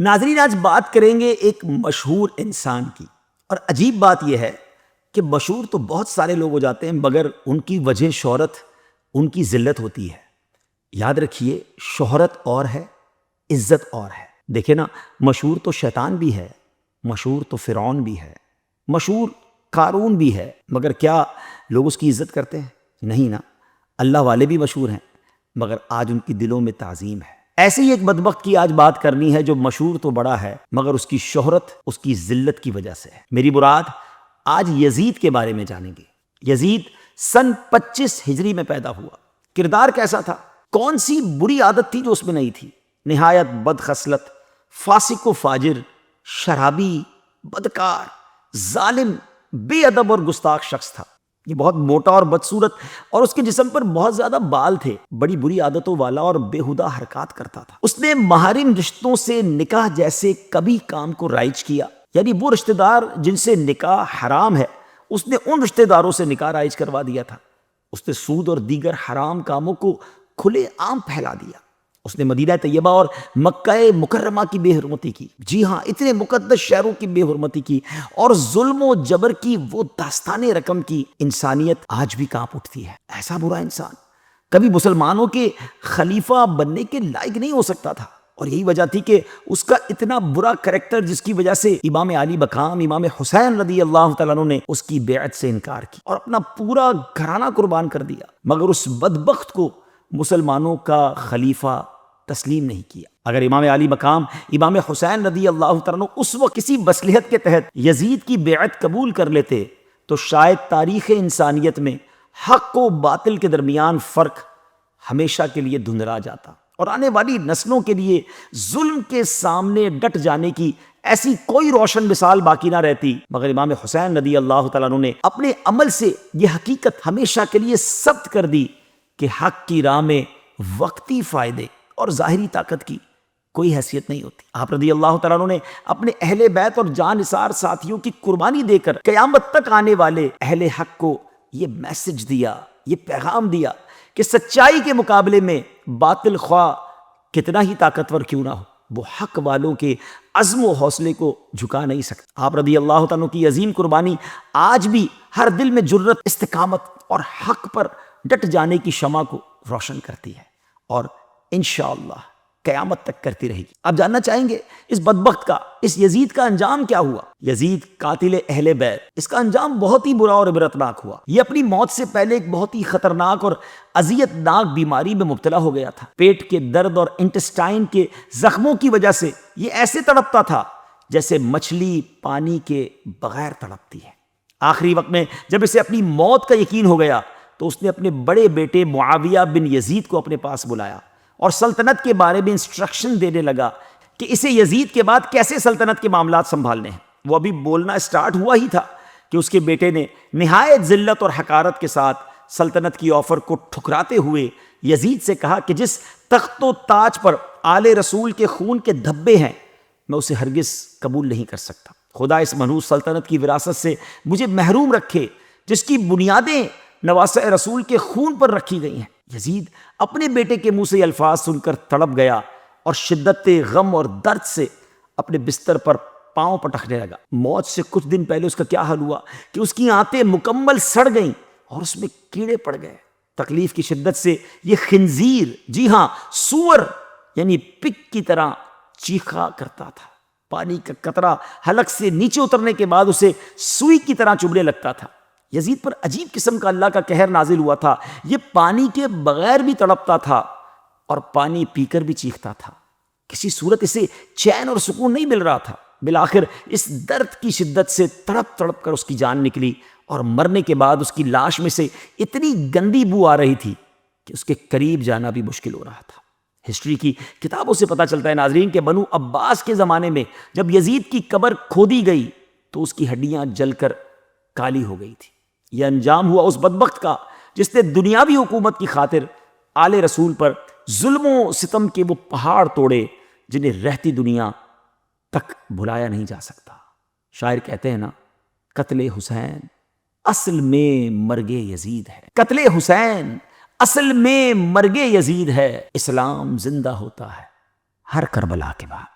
ناظرین آج بات کریں گے ایک مشہور انسان کی، اور عجیب بات یہ ہے کہ مشہور تو بہت سارے لوگ ہو جاتے ہیں مگر ان کی وجہ شہرت ان کی ذلت ہوتی ہے۔ یاد رکھیے شہرت اور ہے، عزت اور ہے۔ دیکھیں نا، مشہور تو شیطان بھی ہے، مشہور تو فرعون بھی ہے، مشہور قارون بھی ہے، مگر کیا لوگ اس کی عزت کرتے ہیں؟ نہیں نا۔ اللہ والے بھی مشہور ہیں مگر آج ان کی دلوں میں تعظیم ہے۔ ایسے ہی ایک بدبخت کی آج بات کرنی ہے جو مشہور تو بڑا ہے مگر اس کی شہرت اس کی ذلت کی وجہ سے ہے۔ میری مراد آج یزید کے بارے میں جانیں گے۔ یزید سن 25 ہجری میں پیدا ہوا۔ کردار کیسا تھا؟ کون سی بری عادت تھی جو اس میں نہیں تھی؟ نہایت بد خصلت، فاسق و فاجر، شرابی، بدکار، ظالم، بے ادب اور گستاخ شخص تھا۔ یہ بہت موٹا اور بدصورت اور اس کے جسم پر بہت زیادہ بال تھے، بڑی بری عادتوں والا اور بےہودہ حرکات کرتا تھا۔ اس نے محارم رشتوں سے نکاح جیسے کبھی کام کو رائج کیا، یعنی وہ رشتہ دار جن سے نکاح حرام ہے اس نے ان رشتہ داروں سے نکاح رائج کروا دیا تھا۔ اس نے سود اور دیگر حرام کاموں کو کھلے عام پھیلا دیا۔ اس نے مدینہ طیبہ اور مکہ مکرمہ کی بے حرمتی کی، جی ہاں، اتنے مقدس شہروں کی بے حرمتی کی اور ظلم و جبر کی وہ داستان رقم کی۔ انسانیت آج بھی کانپ اٹھتی ہے۔ ایسا برا انسان کبھی مسلمانوں کے خلیفہ بننے کے لائق نہیں ہو سکتا تھا، اور یہی وجہ تھی کہ اس کا اتنا برا کریکٹر جس کی وجہ سے امام علی مقام امام حسین رضی اللہ تعالیٰ عنہ نے اس کی بیعت سے انکار کی اور اپنا پورا گھرانہ قربان کر دیا، مگر اس بدبخت کو مسلمانوں کا خلیفہ تسلیم نہیں کیا۔ اگر امام علی مقام امام حسین رضی اللہ تعالیٰ عنہ اس وقت کسی مصلحت کے تحت یزید کی بیعت قبول کر لیتے تو شاید تاریخ انسانیت میں حق و باطل کے درمیان فرق ہمیشہ کے لیے دھندلا جاتا اور آنے والی نسلوں کے لیے ظلم کے سامنے ڈٹ جانے کی ایسی کوئی روشن مثال باقی نہ رہتی، مگر امام حسین رضی اللہ تعالیٰ عنہ نے اپنے عمل سے یہ حقیقت ہمیشہ کے لیے ثبت کر دی کہ حق کی راہ میں وقتی فائدے اور ظاہری طاقت کی کوئی حیثیت نہیں ہوتی۔ آپ رضی اللہ تعالیٰ عنہ نے اپنے اہل بیت اور جان نثار ساتھیوں کی قربانی دے کر قیامت تک آنے والے اہل حق کو یہ میسج دیا، یہ پیغام دیا کہ سچائی کے مقابلے میں باطل خواہ کتنا ہی طاقتور کیوں نہ ہو، وہ حق والوں کے عزم و حوصلے کو جھکا نہیں سکتا۔ آپ رضی اللہ تعالیٰ کی عظیم قربانی آج بھی ہر دل میں جرت، استقامت اور حق پر ڈٹ جانے کی شمع کو روشن کرتی ہے اور انشاءاللہ قیامت تک کرتی رہے گی۔ آپ جاننا چاہیں گے اس بدبخت کا، اس یزید کا انجام کیا ہوا؟ یزید قاتل اہل بیت، اس کا انجام بہت ہی برا اور عبرتناک ہوا۔ یہ اپنی موت سے پہلے ایک بہت ہی خطرناک اور اذیت ناک بیماری میں مبتلا ہو گیا تھا۔ پیٹ کے درد اور انٹسٹائن کے زخموں کی وجہ سے یہ ایسے تڑپتا تھا جیسے مچھلی پانی کے بغیر تڑپتی ہے۔ آخری وقت میں جب اسے اپنی موت کا یقین ہو گیا تو اس نے اپنے بڑے بیٹے معاویہ بن یزید کو اپنے پاس بلایا اور سلطنت کے بارے میں انسٹرکشن دینے لگا کہ اسے یزید کے بعد کیسے سلطنت کے معاملات سنبھالنے ہیں۔ وہ ابھی بولنا سٹارٹ ہوا ہی تھا کہ اس کے بیٹے نے نہایت ذلت اور حقارت کے ساتھ سلطنت کی آفر کو ٹھکراتے ہوئے یزید سے کہا کہ جس تخت و تاج پر آل رسول کے خون کے دھبے ہیں میں اسے ہرگز قبول نہیں کر سکتا۔ خدا اس منحوس سلطنت کی وراثت سے مجھے محروم رکھے جس کی بنیادیں نواسہ رسول کے خون پر رکھی گئی ہیں۔ یزید اپنے بیٹے کے منہ سے یہ الفاظ سن کر تڑپ گیا اور شدت غم اور درد سے اپنے بستر پر پاؤں پٹکنے لگا۔ موت سے کچھ دن پہلے اس کا کیا حال ہوا کہ اس کی آنتیں مکمل سڑ گئیں اور اس میں کیڑے پڑ گئے۔ تکلیف کی شدت سے یہ خنزیر، جی ہاں سور یعنی پگ کی طرح چیخا کرتا تھا۔ پانی کا قطرہ حلق سے نیچے اترنے کے بعد اسے سوئی کی طرح چبھنے لگتا تھا۔ یزید پر عجیب قسم کا اللہ کا قہر نازل ہوا تھا۔ یہ پانی کے بغیر بھی تڑپتا تھا اور پانی پی کر بھی چیختا تھا۔ کسی صورت اسے چین اور سکون نہیں مل رہا تھا۔ بالآخر اس درد کی شدت سے تڑپ تڑپ کر اس کی جان نکلی اور مرنے کے بعد اس کی لاش میں سے اتنی گندی بو آ رہی تھی کہ اس کے قریب جانا بھی مشکل ہو رہا تھا۔ ہسٹری کی کتابوں سے پتہ چلتا ہے ناظرین کہ بنو عباس کے زمانے میں جب یزید کی قبر کھودی گئی تو اس کی ہڈیاں جل کر کالی ہو گئی تھی۔ یہ انجام ہوا اس بدبخت کا جس نے دنیاوی حکومت کی خاطر آل رسول پر ظلم و ستم کے وہ پہاڑ توڑے جنہیں رہتی دنیا تک بھلایا نہیں جا سکتا۔ شاعر کہتے ہیں نا، قتل حسین اصل میں مرگ یزید ہے، قتل حسین اصل میں مرگ یزید ہے، اسلام زندہ ہوتا ہے ہر کربلا کے بعد۔